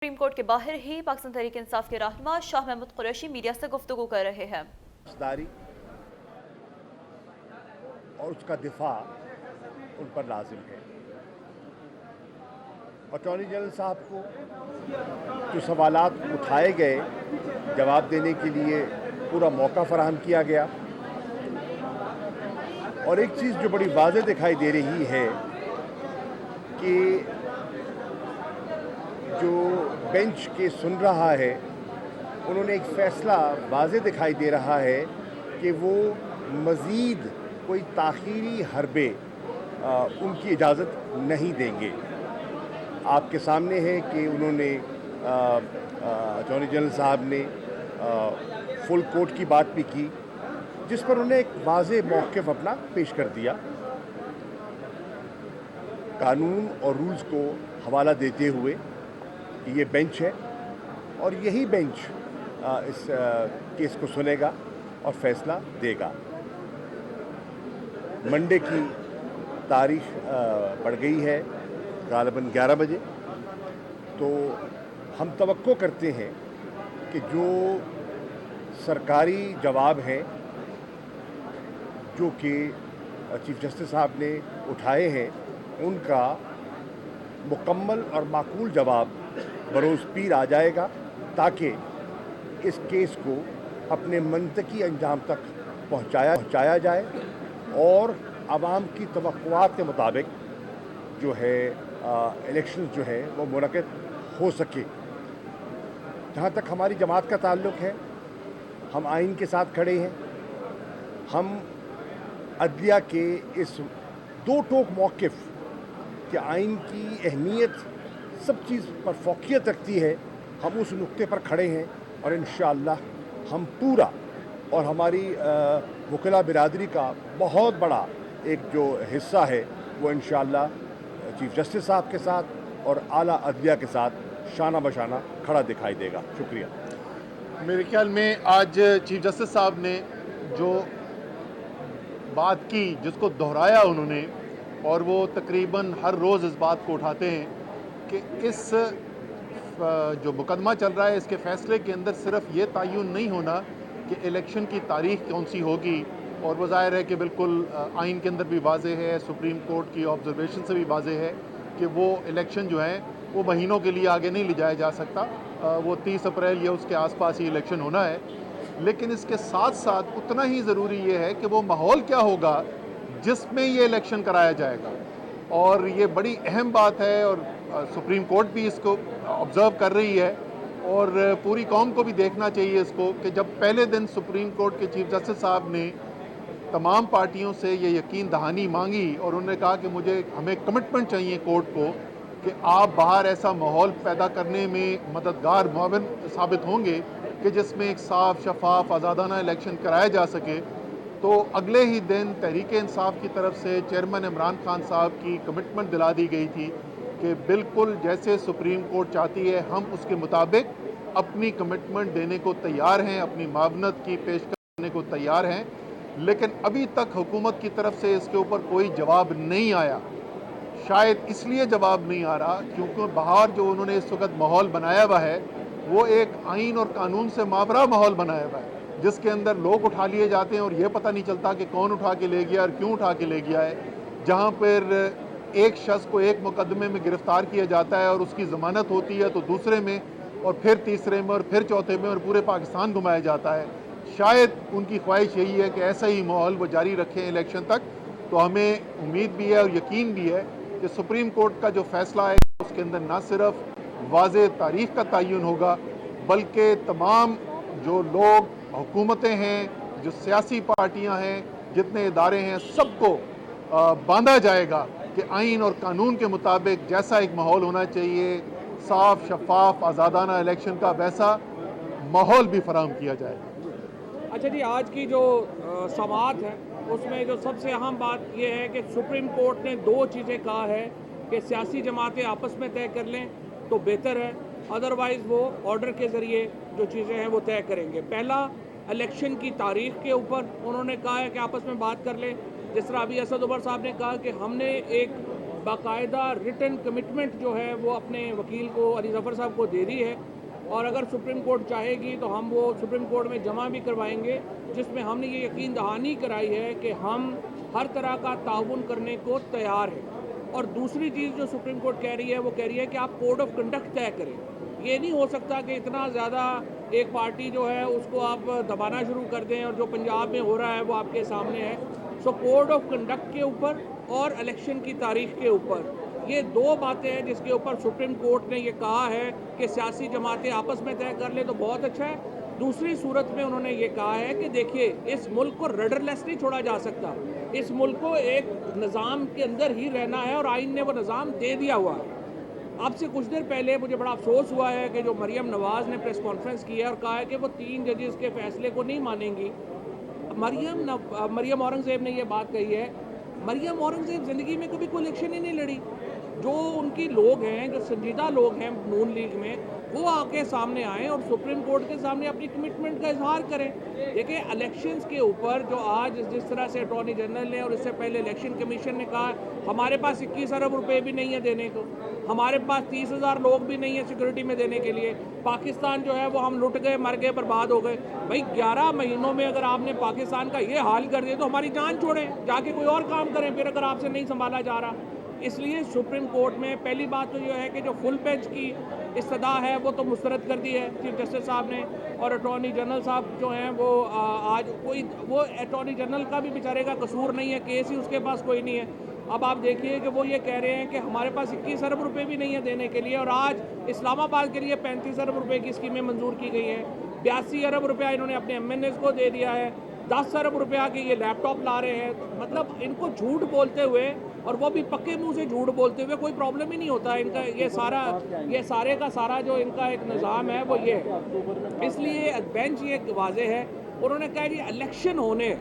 Supreme court کے باہر ہی پاکستان تحریک انصاف کے رہنما شاہ محمود قریشی میڈیا سے گفتگو کر رہے ہیں۔ اور اس کا دفاع ان پر لازم ہے۔ اٹارنی جنرل صاحب کو جو سوالات اٹھائے گئے جواب دینے کے لیے پورا موقع فراہم کیا گیا، اور ایک چیز جو بڑی واضح دکھائی دے رہی ہے کہ جو بینچ کے سن رہا ہے انہوں نے ایک فیصلہ واضح دکھائی دے رہا ہے کہ وہ مزید کوئی تاخیری حربے ان کی اجازت نہیں دیں گے۔ آپ کے سامنے ہے کہ انہوں نے اٹارنی جنرل صاحب نے فل کورٹ کی بات بھی کی، جس پر انہوں نے ایک واضح موقف اپنا پیش کر دیا، قانون اور رولز کو حوالہ دیتے ہوئے کہ یہ بینچ ہے اور یہی بینچ اس کیس کو سنے گا اور فیصلہ دے گا۔ منڈے کی تاریخ پڑ گئی ہے غالباً 11 بجے، تو ہم توقع کرتے ہیں کہ جو سرکاری جواب ہیں جو کہ چیف جسٹس صاحب نے اٹھائے ہیں ان کا مکمل اور معقول جواب بروز پیر آ جائے گا، تاکہ اس کیس کو اپنے منطقی انجام تک پہنچایا جائے اور عوام کی توقعات کے مطابق جو ہے الیکشنز جو ہے وہ منعقد ہو سکے۔ جہاں تک ہماری جماعت کا تعلق ہے، ہم آئین کے ساتھ کھڑے ہیں۔ ہم عدلیہ کے اس دو ٹوک موقف کہ آئین کی اہمیت سب چیز پر فوقیت رکھتی ہے، ہم اس نقطے پر کھڑے ہیں، اور انشاءاللہ ہم پورا اور ہماری وکلا برادری کا بہت بڑا ایک جو حصہ ہے وہ انشاءاللہ چیف جسٹس صاحب کے ساتھ اور اعلیٰ عدلیہ کے ساتھ شانہ بشانہ کھڑا دکھائی دے گا۔ شکریہ۔ میرے خیال میں آج چیف جسٹس صاحب نے جو بات کی، جس کو دہرایا انہوں نے، اور وہ تقریباً ہر روز اس بات کو اٹھاتے ہیں کہ اس جو مقدمہ چل رہا ہے اس کے فیصلے کے اندر صرف یہ تعین نہیں ہونا کہ الیکشن کی تاریخ کون سی ہوگی، اور وہ ظاہر ہے کہ بالکل آئین کے اندر بھی واضح ہے، سپریم کورٹ کی آبزرویشن سے بھی واضح ہے کہ وہ الیکشن جو ہیں وہ مہینوں کے لیے آگے نہیں لے جایا جا سکتا، وہ 30 اپریل یا اس کے آس پاس ہی الیکشن ہونا ہے۔ لیکن اس کے ساتھ ساتھ اتنا ہی ضروری یہ ہے کہ وہ ماحول کیا ہوگا جس میں یہ الیکشن کرایا جائے گا، اور یہ بڑی اہم بات ہے، اور سپریم کورٹ بھی اس کو آبزرو کر رہی ہے، اور پوری قوم کو بھی دیکھنا چاہیے اس کو کہ جب پہلے دن سپریم کورٹ کے چیف جسٹس صاحب نے تمام پارٹیوں سے یہ یقین دہانی مانگی اور انہوں نے کہا کہ ہمیں کمٹمنٹ چاہیے کورٹ کو کہ آپ باہر ایسا ماحول پیدا کرنے میں مددگار معاون ثابت ہوں گے کہ جس میں ایک صاف شفاف آزادانہ الیکشن کرایا جا سکے، تو اگلے ہی دن تحریک انصاف کی طرف سے چیئرمین عمران خان صاحب کی کمٹمنٹ دلا دی گئی تھی کہ بالکل جیسے سپریم کورٹ چاہتی ہے ہم اس کے مطابق اپنی کمٹمنٹ دینے کو تیار ہیں، اپنی معاونت کی پیش کرنے کو تیار ہیں۔ لیکن ابھی تک حکومت کی طرف سے اس کے اوپر کوئی جواب نہیں آیا۔ شاید اس لیے جواب نہیں آ رہا کیونکہ باہر جو انہوں نے اس وقت ماحول بنایا ہوا ہے وہ ایک آئین اور قانون سے مابرہ ماحول بنایا ہوا ہے، جس کے اندر لوگ اٹھا لیے جاتے ہیں اور یہ پتہ نہیں چلتا کہ کون اٹھا کے لے گیا اور کیوں اٹھا کے لے گیا ہے، جہاں پر ایک شخص کو ایک مقدمے میں گرفتار کیا جاتا ہے اور اس کی ضمانت ہوتی ہے تو دوسرے میں، اور پھر تیسرے میں، اور پھر چوتھے میں، اور پورے پاکستان گھمایا جاتا ہے۔ شاید ان کی خواہش یہی ہے کہ ایسا ہی ماحول وہ جاری رکھیں الیکشن تک، تو ہمیں امید بھی ہے اور یقین بھی ہے کہ سپریم کورٹ کا جو فیصلہ ہے اس کے اندر نہ صرف واضح تاریخ کا تعین ہوگا بلکہ تمام جو لوگ، حکومتیں ہیں، جو سیاسی پارٹیاں ہیں، جتنے ادارے ہیں، سب کو باندھا جائے گا کہ آئین اور قانون کے مطابق جیسا ایک ماحول ہونا چاہیے، صاف شفاف آزادانہ الیکشن کا، ویسا ماحول بھی فراہم کیا جائے گا۔ اچھا جی، آج کی جو سماعت ہے اس میں جو سب سے اہم بات یہ ہے کہ سپریم کورٹ نے دو چیزیں کہا ہے کہ سیاسی جماعتیں آپس میں طے کر لیں تو بہتر ہے، ادروائز وہ آرڈر کے ذریعے جو چیزیں ہیں وہ طے کریں گے۔ پہلا، الیکشن کی تاریخ کے اوپر انہوں نے کہا ہے کہ آپس میں بات کر لیں، جس طرح ابھی اسد عمر صاحب نے کہا کہ ہم نے ایک باقاعدہ ریٹن کمٹمنٹ جو ہے وہ اپنے وکیل کو علی ظفر صاحب کو دے دی ہے، اور اگر سپریم کورٹ چاہے گی تو ہم وہ سپریم کورٹ میں جمع بھی کروائیں گے، جس میں ہم نے یہ یقین دہانی کرائی ہے کہ ہم ہر طرح کا تعاون کرنے کو تیار ہیں۔ اور دوسری چیز جو سپریم کورٹ کہہ رہی ہے وہ کہہ رہی ہے کہ آپ کوڈ آف کنڈکٹ طے کریں۔ یہ نہیں ہو سکتا کہ اتنا زیادہ ایک پارٹی جو ہے اس کو آپ دبانا شروع کر دیں، اور جو پنجاب میں ہو رہا ہے وہ آپ کے سامنے ہے۔ سو کوڈ آف کنڈکٹ کے اوپر اور الیکشن کی تاریخ کے اوپر، یہ دو باتیں ہیں جس کے اوپر سپریم کورٹ نے یہ کہا ہے کہ سیاسی جماعتیں آپس میں طے کر لیں تو بہت اچھا ہے۔ دوسری صورت میں انہوں نے یہ کہا ہے کہ دیکھیے اس ملک کو رڈر لیس نہیں چھوڑا جا سکتا، اس ملک کو ایک نظام کے اندر ہی رہنا ہے، اور آئین نے وہ نظام دے دیا ہوا ہے۔ اب سے کچھ دیر پہلے مجھے بڑا افسوس ہوا ہے کہ جو مریم نواز نے پریس کانفرنس کی ہے اور کہا ہے کہ وہ 3 ججز کے فیصلے کو نہیں مانیں گی۔ مریم اورنگزیب نے یہ بات کہی ہے۔ مریم اورنگزیب زندگی میں کبھی کوئی الیکشن ہی نہیں لڑی۔ جو ان کی لوگ ہیں، جو سنجیدہ لوگ ہیں نون لیگ میں، وہ آ کے سامنے آئیں اور سپریم کورٹ کے سامنے اپنی کمٹمنٹ کا اظہار کریں۔ دیکھیں الیکشنز کے اوپر جو آج جس طرح سے اٹارنی جنرل نے اور اس سے پہلے الیکشن کمیشن نے کہا ہمارے پاس 21 ارب روپے بھی نہیں ہے دینے کو، ہمارے پاس 30,000 لوگ بھی نہیں ہیں سیکورٹی میں دینے کے لیے، پاکستان جو ہے وہ ہم لٹ گئے، مر گئے، برباد ہو گئے۔ بھائی 11 مہینوں میں اگر آپ نے پاکستان کا یہ حال کر دیا تو ہماری جان چھوڑیں، جا کے کوئی اور کام کریں پھر اگر آپ سے نہیں سنبھالا جا رہا۔ اس لیے سپریم کورٹ میں پہلی بات تو یہ ہے کہ جو فل بینچ کی استدعا ہے وہ تو مسترد کر دی ہے چیف جسٹس صاحب نے، اور اٹارنی جنرل صاحب جو ہیں وہ آج وہ اٹارنی جنرل کا بھی بیچارے کا قصور نہیں ہے، کیس ہی اس کے پاس کوئی نہیں ہے۔ اب آپ دیکھیے کہ وہ یہ کہہ رہے ہیں کہ ہمارے پاس 21 ارب روپے بھی نہیں ہے دینے کے لیے، اور آج اسلام آباد کے لیے 35 ارب روپے کی اسکیمیں منظور کی گئی ہیں، 82 ارب روپیہ انہوں نے اپنے ایم این ایز کو دے دیا ہے، 10 ارب روپیہ کے یہ لیپ ٹاپ لا رہے ہیں۔ مطلب ان کو جھوٹ بولتے ہوئے، اور وہ بھی پکے منہ سے جھوٹ بولتے ہوئے، کوئی پرابلم ہی نہیں ہوتا ان کا۔ یہ سارے کا سارا جو ان کا ایک نظام ہے وہ یہ ہے۔ اس لیے بینچ یہ واضح ہے، انہوں نے کہا جی الیکشن ہونے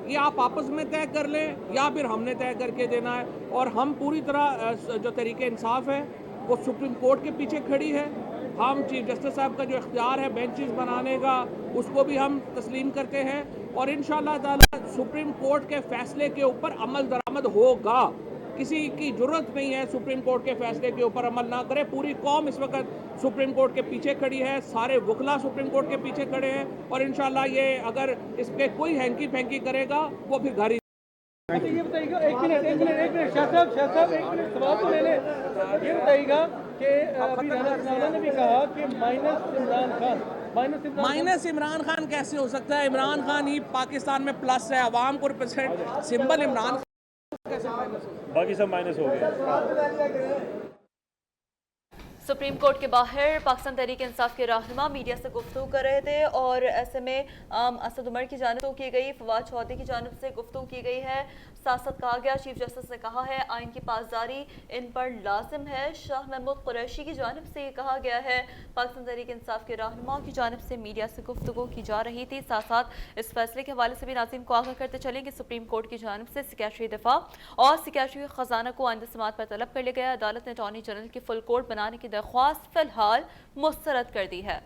یہ آپ آپس میں طے کر لیں یا پھر ہم نے طے کر کے دینا ہے، اور ہم پوری طرح جو طریقہ انصاف ہے وہ سپریم کورٹ کے پیچھے کھڑی ہے۔ ہم چیف جسٹس صاحب کا جو اختیار ہے بینچز بنانے کا اس کو بھی ہم تسلیم کرتے ہیں، اور انشاءاللہ تعالی سپریم کورٹ کے فیصلے کے اوپر عمل درآمد ہوگا۔ کسی کی ضرورت نہیں ہے سپریم کورٹ کے فیصلے کے اوپر عمل نہ کرے۔ پوری قوم اس وقت سپریم کورٹ کے پیچھے کھڑی ہے، سارے وکلا سپریم کورٹ کے پیچھے کھڑے ہیں، اور انشاءاللہ یہ اگر اس پہ کوئی ہینکی پھینکی کرے گا وہ پھر گھر ہی۔ یہ بتائیے گا، ایک منٹ شاہ صاحب ایک منٹ سوال تو لے لیں۔ یہ بتائیے گا کہ ابھی رانا ثناءاللہ نے بھی کہا کہ مائنس عمران خان کیسے ہو سکتا ہے؟ عمران خان ہی پاکستان میں پلس ہے، عوام کو ریپرزینٹ سمبل عمران خان کیسے مائنس ہو؟ باقی سب مائنس ہو گئے۔ سپریم کورٹ کے باہر پاکستان تحریک انصاف کے رہنما میڈیا سے گفتگو کر رہے تھے، اور ایسے میں اسد عمر کی جانب سے کی گئی، فواد چودھری کی جانب سے گفتگو کی گئی ہے۔ ساتھ ساتھ کہا گیا، چیف جسٹس نے کہا ہے آئین کی پاسداری ان پر لازم ہے۔ شاہ محمود قریشی کی جانب سے یہ کہا گیا ہے۔ پاکستان تحریک انصاف کے رہنما کی جانب سے میڈیا سے گفتگو کی جا رہی تھی۔ ساتھ ساتھ اس فیصلے کے حوالے سے بھی ناظرین کو آگاہ کرتے چلیں کہ سپریم کورٹ کی جانب سے سیکریٹری دفاع اور سیکریٹری خزانہ کو آئندہ سماعت پر طلب کر لیا گیا۔ عدالت نے اٹارنی جنرل کی فل کورٹ بنانے کی درخواست فی الحال مسترد کر دی ہے۔